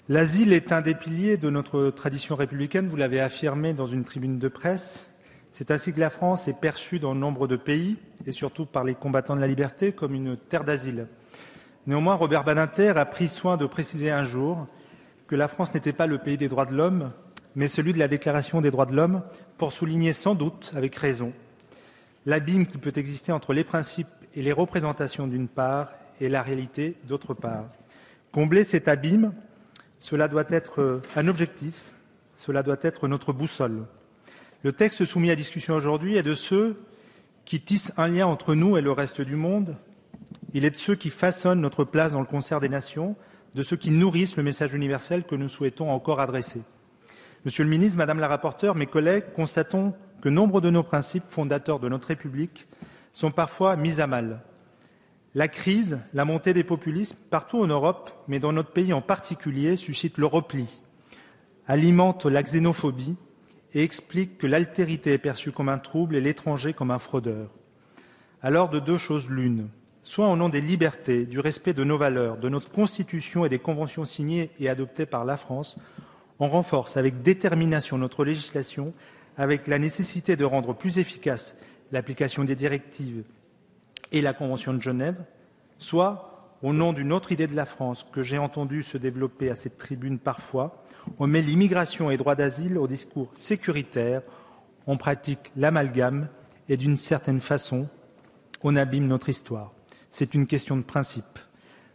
L'asile est un des piliers de notre tradition républicaine, vous l'avez affirmé dans une tribune de presse. C'est ainsi que la France est perçue dans nombre de pays, et surtout par les combattants de la liberté, comme une terre d'asile. Néanmoins, Robert Badinter a pris soin de préciser un jour que la France n'était pas le pays des droits de l'homme, mais celui de la Déclaration des droits de l'homme, pour souligner sans doute, avec raison, l'abîme qui peut exister entre les principes et les représentations d'une part, et la réalité d'autre part. Combler cet abîme, cela doit être un objectif, cela doit être notre boussole. Le texte soumis à discussion aujourd'hui est de ceux qui tissent un lien entre nous et le reste du monde. Il est de ceux qui façonnent notre place dans le concert des nations, de ceux qui nourrissent le message universel que nous souhaitons encore adresser. Monsieur le ministre, Madame la rapporteure, mes collègues, constatons que nombre de nos principes fondateurs de notre République sont parfois mis à mal. La crise, la montée des populismes, partout en Europe, mais dans notre pays en particulier, suscite le repli, alimente la xénophobie et explique que l'altérité est perçue comme un trouble et l'étranger comme un fraudeur. Alors, de deux choses l'une, soit au nom des libertés, du respect de nos valeurs, de notre Constitution et des conventions signées et adoptées par la France, on renforce avec détermination notre législation, avec la nécessité de rendre plus efficace l'application des directives et la Convention de Genève, soit, au nom d'une autre idée de la France que j'ai entendu se développer à cette tribune parfois, on met l'immigration et droit d'asile au discours sécuritaire, on pratique l'amalgame et d'une certaine façon, on abîme notre histoire. C'est une question de principe.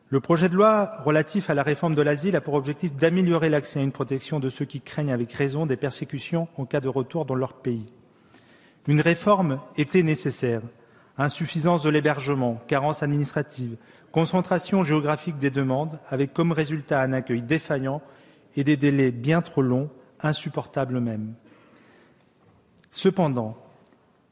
Le projet de loi relatif à la réforme de l'asile a pour objectif d'améliorer l'accès à une protection de ceux qui craignent avec raison des persécutions en cas de retour dans leur pays. Une réforme était nécessaire. Insuffisance de l'hébergement, carence administrative, concentration géographique des demandes, avec comme résultat un accueil défaillant et des délais bien trop longs, insupportables même. Cependant,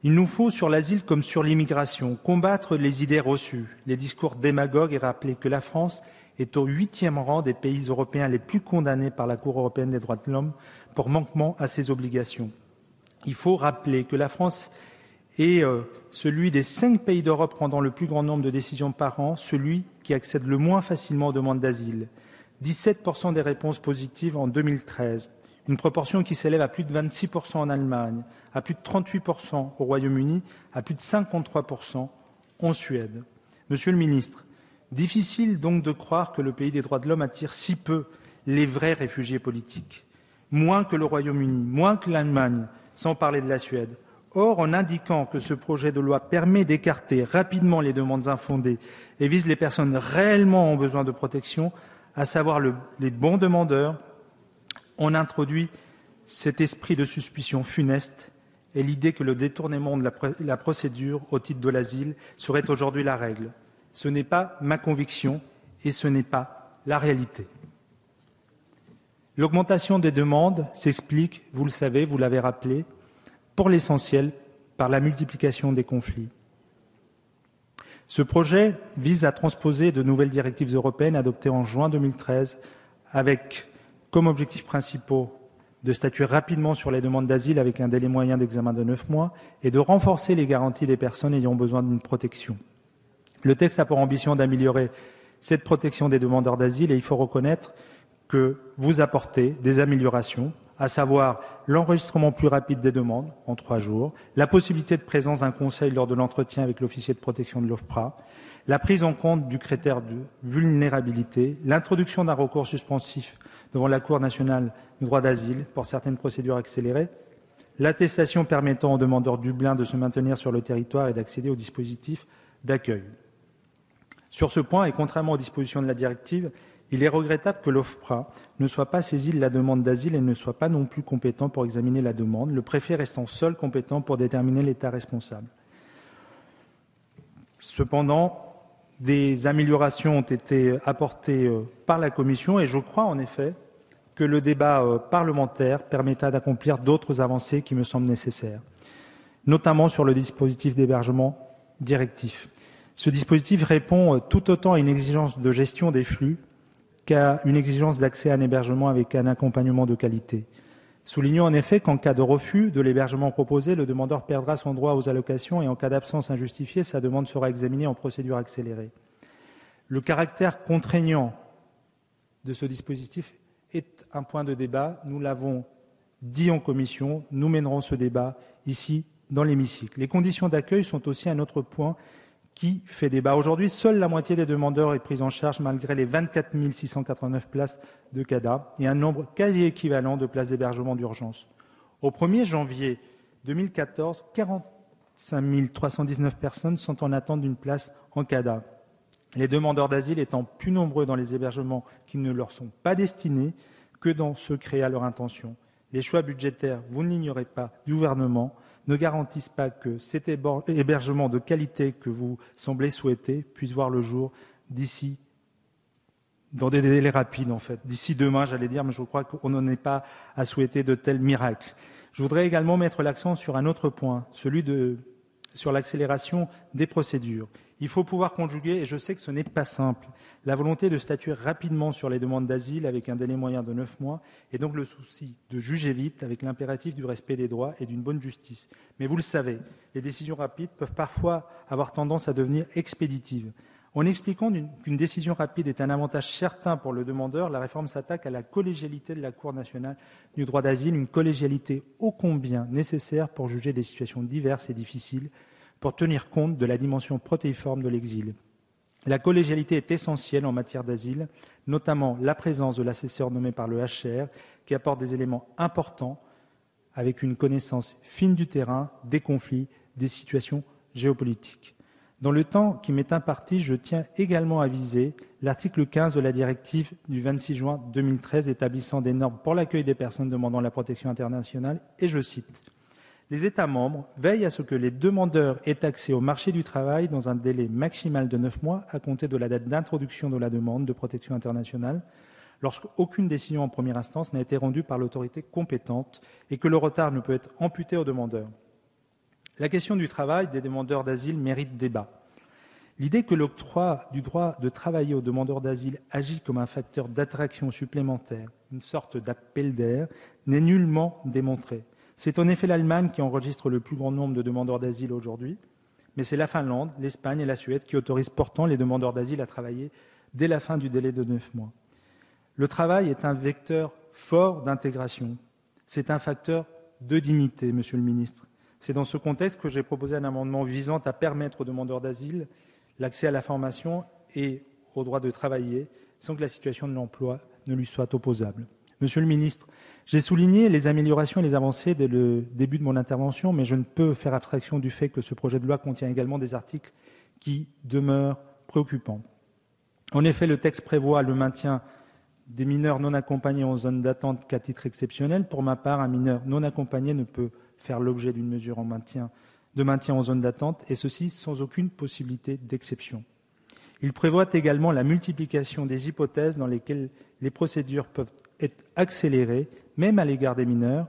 il nous faut, sur l'asile comme sur l'immigration, combattre les idées reçues, les discours démagogues et rappeler que la France est au 8e rang des pays européens les plus condamnés par la Cour européenne des droits de l'homme pour manquement à ses obligations. Il faut rappeler que la France est celui des 5 pays d'Europe rendant le plus grand nombre de décisions par an, celui qui accède le moins facilement aux demandes d'asile. 17% des réponses positives en 2013, une proportion qui s'élève à plus de 26% en Allemagne, à plus de 38% au Royaume-Uni, à plus de 53% en Suède. Monsieur le ministre, difficile donc de croire que le pays des droits de l'homme attire si peu les vrais réfugiés politiques, moins que le Royaume-Uni, moins que l'Allemagne, sans parler de la Suède. Or, en indiquant que ce projet de loi permet d'écarter rapidement les demandes infondées et vise les personnes réellement en besoin de protection, à savoir les bons demandeurs, on introduit cet esprit de suspicion funeste et l'idée que le détournement de la procédure au titre de l'asile serait aujourd'hui la règle. Ce n'est pas ma conviction et ce n'est pas la réalité. L'augmentation des demandes s'explique, vous le savez, vous l'avez rappelé, pour l'essentiel, par la multiplication des conflits. Ce projet vise à transposer de nouvelles directives européennes adoptées en juin 2013 avec comme objectifs principaux de statuer rapidement sur les demandes d'asile avec un délai moyen d'examen de 9 mois et de renforcer les garanties des personnes ayant besoin d'une protection. Le texte a pour ambition d'améliorer cette protection des demandeurs d'asile et il faut reconnaître que vous apportez des améliorations, à savoir l'enregistrement plus rapide des demandes, en 3 jours, la possibilité de présence d'un conseil lors de l'entretien avec l'officier de protection de l'OFPRA, la prise en compte du critère de vulnérabilité, l'introduction d'un recours suspensif devant la Cour nationale du droit d'asile pour certaines procédures accélérées, l'attestation permettant aux demandeurs Dublin de se maintenir sur le territoire et d'accéder au dispositif d'accueil. Sur ce point, et contrairement aux dispositions de la directive, il est regrettable que l'OFPRA ne soit pas saisi de la demande d'asile et ne soit pas non plus compétent pour examiner la demande, le préfet restant seul compétent pour déterminer l'État responsable. Cependant, des améliorations ont été apportées par la Commission et je crois en effet que le débat parlementaire permettra d'accomplir d'autres avancées qui me semblent nécessaires, notamment sur le dispositif d'hébergement directif. Ce dispositif répond tout autant à une exigence de gestion des flux qu'à une exigence d'accès à un hébergement avec un accompagnement de qualité. Soulignons en effet qu'en cas de refus de l'hébergement proposé, le demandeur perdra son droit aux allocations et en cas d'absence injustifiée, sa demande sera examinée en procédure accélérée. Le caractère contraignant de ce dispositif est un point de débat. Nous l'avons dit en commission, nous mènerons ce débat ici dans l'hémicycle. Les conditions d'accueil sont aussi un autre point qui fait débat. Aujourd'hui, seule la moitié des demandeurs est prise en charge malgré les 24 689 places de CADA et un nombre quasi équivalent de places d'hébergement d'urgence. Au 1er janvier 2014, 45 319 personnes sont en attente d'une place en CADA. Les demandeurs d'asile étant plus nombreux dans les hébergements qui ne leur sont pas destinés que dans ceux créés à leur intention. Les choix budgétaires, vous ne l'ignorez pas, du gouvernement ne garantissent pas que cet hébergement de qualité que vous semblez souhaiter puisse voir le jour d'ici, dans des délais rapides en fait. D'ici demain, j'allais dire, mais je crois qu'on n'en est pas à souhaiter de tels miracles. Je voudrais également mettre l'accent sur un autre point, sur l'accélération des procédures. Il faut pouvoir conjuguer, et je sais que ce n'est pas simple, la volonté de statuer rapidement sur les demandes d'asile avec un délai moyen de 9 mois, et donc le souci de juger vite avec l'impératif du respect des droits et d'une bonne justice. Mais vous le savez, les décisions rapides peuvent parfois avoir tendance à devenir expéditives. En expliquant qu'une décision rapide est un avantage certain pour le demandeur, la réforme s'attaque à la collégialité de la Cour nationale du droit d'asile, une collégialité ô combien nécessaire pour juger des situations diverses et difficiles, pour tenir compte de la dimension protéiforme de l'exil. La collégialité est essentielle en matière d'asile, notamment la présence de l'assesseur nommé par le HR, qui apporte des éléments importants avec une connaissance fine du terrain, des conflits, des situations géopolitiques. Dans le temps qui m'est imparti, je tiens également à viser l'article 15 de la directive du 26 juin 2013 établissant des normes pour l'accueil des personnes demandant la protection internationale, et je cite « Les États membres veillent à ce que les demandeurs aient accès au marché du travail dans un délai maximal de 9 mois à compter de la date d'introduction de la demande de protection internationale, lorsqu'aucune décision en première instance n'a été rendue par l'autorité compétente et que le retard ne peut être amputé aux demandeurs. » La question du travail des demandeurs d'asile mérite débat. L'idée que l'octroi du droit de travailler aux demandeurs d'asile agit comme un facteur d'attraction supplémentaire, une sorte d'appel d'air, n'est nullement démontrée. C'est en effet l'Allemagne qui enregistre le plus grand nombre de demandeurs d'asile aujourd'hui, mais c'est la Finlande, l'Espagne et la Suède qui autorisent pourtant les demandeurs d'asile à travailler dès la fin du délai de 9 mois. Le travail est un vecteur fort d'intégration. C'est un facteur de dignité, Monsieur le Ministre. C'est dans ce contexte que j'ai proposé un amendement visant à permettre aux demandeurs d'asile l'accès à la formation et au droit de travailler sans que la situation de l'emploi ne lui soit opposable. Monsieur le ministre, j'ai souligné les améliorations et les avancées dès le début de mon intervention, mais je ne peux faire abstraction du fait que ce projet de loi contient également des articles qui demeurent préoccupants. En effet, le texte prévoit le maintien des mineurs non accompagnés en zone d'attente qu'à titre exceptionnel. Pour ma part, un mineur non accompagné ne peut faire l'objet d'une mesure de maintien en zone d'attente, et ceci sans aucune possibilité d'exception. Il prévoit également la multiplication des hypothèses dans lesquelles les procédures peuvent être accélérées, même à l'égard des mineurs.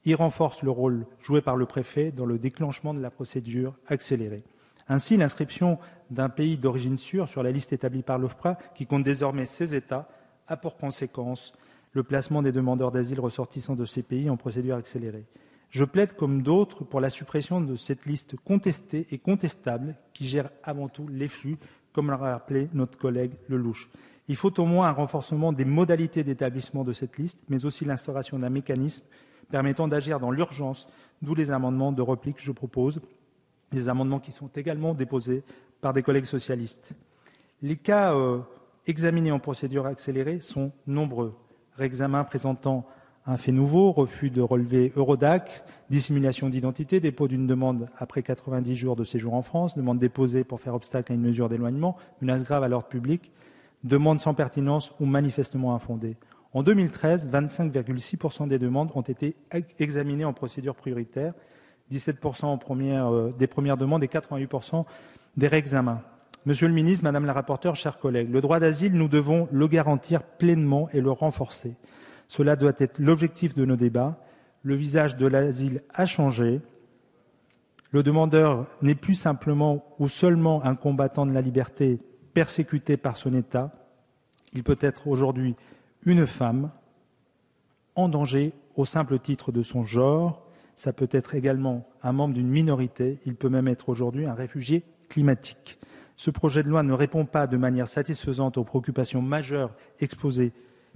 Il renforce le rôle joué par le préfet dans le déclenchement de la procédure accélérée. Ainsi, l'inscription d'un pays d'origine sûre sur la liste établie par l'OFPRA, qui compte désormais 16 États, a pour conséquence le placement des demandeurs d'asile ressortissants de ces pays en procédure accélérée. Je plaide, comme d'autres, pour la suppression de cette liste contestée et contestable qui gère avant tout les flux, comme l'a rappelé notre collègue Lelouch. Il faut au moins un renforcement des modalités d'établissement de cette liste, mais aussi l'instauration d'un mécanisme permettant d'agir dans l'urgence, d'où les amendements de repli que je propose, des amendements qui sont également déposés par des collègues socialistes. Les cas examinés en procédure accélérée sont nombreux. Réexamen présentant un fait nouveau, refus de relevé Eurodac, dissimulation d'identité, dépôt d'une demande après 90 jours de séjour en France, demande déposée pour faire obstacle à une mesure d'éloignement, menace grave à l'ordre public, demande sans pertinence ou manifestement infondée. En 2013, 25,6% des demandes ont été examinées en procédure prioritaire, 17% des premières demandes et 88% des réexamens. Monsieur le ministre, Madame la rapporteure, chers collègues, le droit d'asile, nous devons le garantir pleinement et le renforcer. Cela doit être l'objectif de nos débats. Le visage de l'asile a changé. Le demandeur n'est plus simplement ou seulement un combattant de la liberté persécuté par son État. Il peut être aujourd'hui une femme en danger au simple titre de son genre. Ça peut être également un membre d'une minorité. Il peut même être aujourd'hui un réfugié climatique. Ce projet de loi ne répond pas de manière satisfaisante aux préoccupations majeures exposées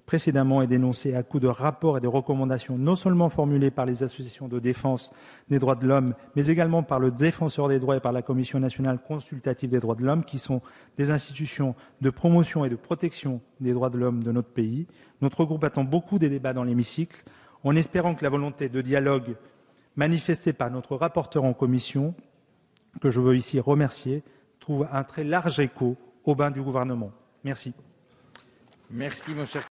précédemment et dénoncée à coups de rapports et de recommandations non seulement formulées par les associations de défense des droits de l'homme, mais également par le Défenseur des droits et par la Commission nationale consultative des droits de l'homme, qui sont des institutions de promotion et de protection des droits de l'homme de notre pays. Notre groupe attend beaucoup des débats dans l'hémicycle, en espérant que la volonté de dialogue manifestée par notre rapporteur en commission, que je veux ici remercier, trouve un très large écho au sein du gouvernement. Merci. Merci, mon cher